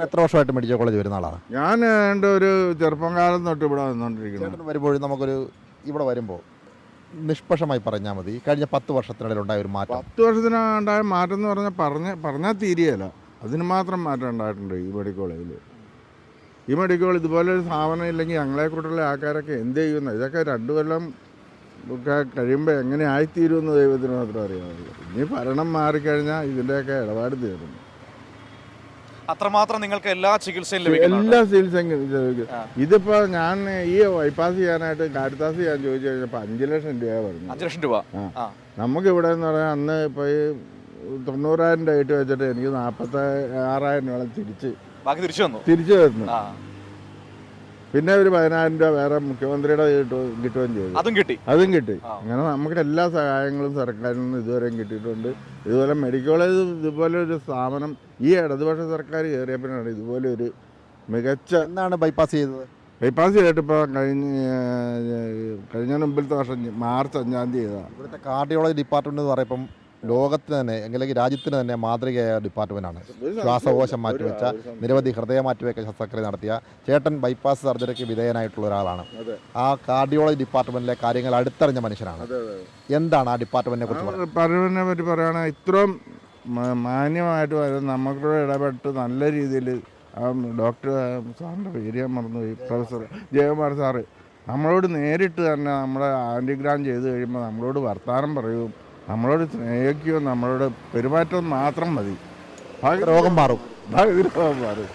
എത്ര വർഷമായിട്ട് medical college വരുന്ന ആളാണ്? ഞാൻ എൻ്റെ ഒരു ചെറുപ്പം കാലം തൊട്ട് ഇവിടെ വന്നുകൊണ്ടിരിക്കുന്നു. വരുമ്പോഴും നമുക്കൊരു ഇവിടെ വരുമ്പോൾ നിഷ്പക്ഷമായി പറഞ്ഞാൽ മതി, കഴിഞ്ഞ 10 വർഷത്തിനിടയിൽ ഉണ്ടായ ഒരു മാറ്റം. 10 വർഷത്തിനുണ്ടായ മാറ്റം എന്ന് പറഞ്ഞാൽ തീരെയല്ല. അതിന് മാത്രം മാറ്റം ഉണ്ടായിട്ടുണ്ട് ഈ മെഡിക്കൽ കോളേജിൽ. ഈ മെഡിക്കൽ കോളേജ് ഇതുപോലൊരു സ്ഥാപനം ഇല്ലെങ്കിൽ ഞങ്ങളെ കൂട്ടുള്ള ആൾക്കാരൊക്കെ എന്ത് ചെയ്യുന്നു? ഇതൊക്കെ 2 കൊല്ലം ഒക്കെ കഴിയുമ്പോൾ എങ്ങനെ ആയിത്തീരുമെന്ന് ദൈവത്തിന് മാത്രം അറിയാമല്ലോ. ഇനി ഭരണം മാറിക്കഴിഞ്ഞാൽ ഇതിൻ്റെയൊക്കെ ഇടപാട് തീർന്നു. അത്രമാത്രം നിങ്ങൾക്ക് എല്ലാ ചികിത്സയും ലഭിക്കും. എല്ലാ ചികിത്സയും ലഭിക്കും. ഇതിപ്പോൾ ഞാൻ ഈ ബൈപ്പാസ് ചെയ്യാനായിട്ട് കാരിത്താസ് ചെയ്യാൻ ചോദിച്ചു കഴിഞ്ഞപ്പോൾ 5 ലക്ഷം രൂപ പറഞ്ഞു. 5 ലക്ഷം രൂപ. നമുക്കിവിടെ എന്ന് പറഞ്ഞാൽ അന്ന് ഇപ്പോൾ ഈ 90,000 രൂപ ഇട്ട് വെച്ചിട്ട് എനിക്ക് 46,000 രൂപ തിരിച്ചു തന്നു. പിന്നെ ഒരു 10,000 രൂപ വേറെ മുഖ്യമന്ത്രിയുടെ കിട്ടുകയും ചെയ്തു. അതും കിട്ടി. അങ്ങനെ നമുക്ക് എല്ലാ സഹായങ്ങളും സർക്കാരിൽ നിന്ന് ഇതുവരെയും കിട്ടിയിട്ടുണ്ട്. ഇതുപോലെ മെഡിക്കൽ കോളേജ് ഇതുപോലെ ഒരു സ്ഥാപനം ഈ ഇടതുപക്ഷ സർക്കാർ കയറിയപ്പോഴാണ് ഇതുപോലെ ഒരു മികച്ച. എന്നാണ് ബൈപ്പാസ് ചെയ്തത്? ബൈപ്പാസ് ചെയ്തിട്ടിപ്പോൾ കഴിഞ്ഞ മുമ്പിലത്തെ വർഷം മാർച്ച് 5-ാം തീയതി ചെയ്തതാണ്. ഇവിടുത്തെ കാർഡിയോളജി ഡിപ്പാർട്ട്മെന്റ് എന്ന് പറയുമ്പം ലോകത്തിന് തന്നെ അല്ലെങ്കിൽ രാജ്യത്തിന് തന്നെ മാതൃകയായ ഡിപ്പാർട്ട്മെൻറ്റാണ്. ശ്വാസകോശം മാറ്റിവെച്ച, നിരവധി ഹൃദയ മാറ്റിവെക്കൽ ശസ്ത്രക്രിയ നടത്തിയ ചേട്ടൻ ബൈപ്പാസ് സർജറിക്ക് വിധേയനായിട്ടുള്ള ഒരാളാണ്. ആ കാർഡിയോളജി ഡിപ്പാർട്ട്മെൻറ്റിലെ കാര്യങ്ങൾ അടുത്തറിഞ്ഞ മനുഷ്യനാണ്. എന്താണ് ആ ഡിപ്പാർട്ട്മെൻറ്റിനെ കുറിച്ച് പറയുന്നത്? ഡിപ്പാർട്ട്മെൻറ്റിനെ പറ്റി പറയുകയാണെങ്കിൽ ഇത്രയും മാന്യമായിട്ട് വരുന്ന നമുക്കൂടെ ഇടപെട്ട് നല്ല രീതിയിൽ ഡോക്ടർ സാറിൻ്റെ പേര് ഞാൻ മറന്നുപോയി, പ്രൊഫസർ ജയകുമാർ സാറ് നമ്മളോട് നേരിട്ട് തന്നെ നമ്മുടെ ആൻറ്റിഗ്രാം ചെയ്ത് കഴിയുമ്പോൾ നമ്മളോട് വർത്തമാനം പറയും, നമ്മളോട് സ്നേഹിക്കുകയും നമ്മളോട് പെരുമാറ്റം മാത്രം മതി. രോഗം മാറും. രോഗം മാറും.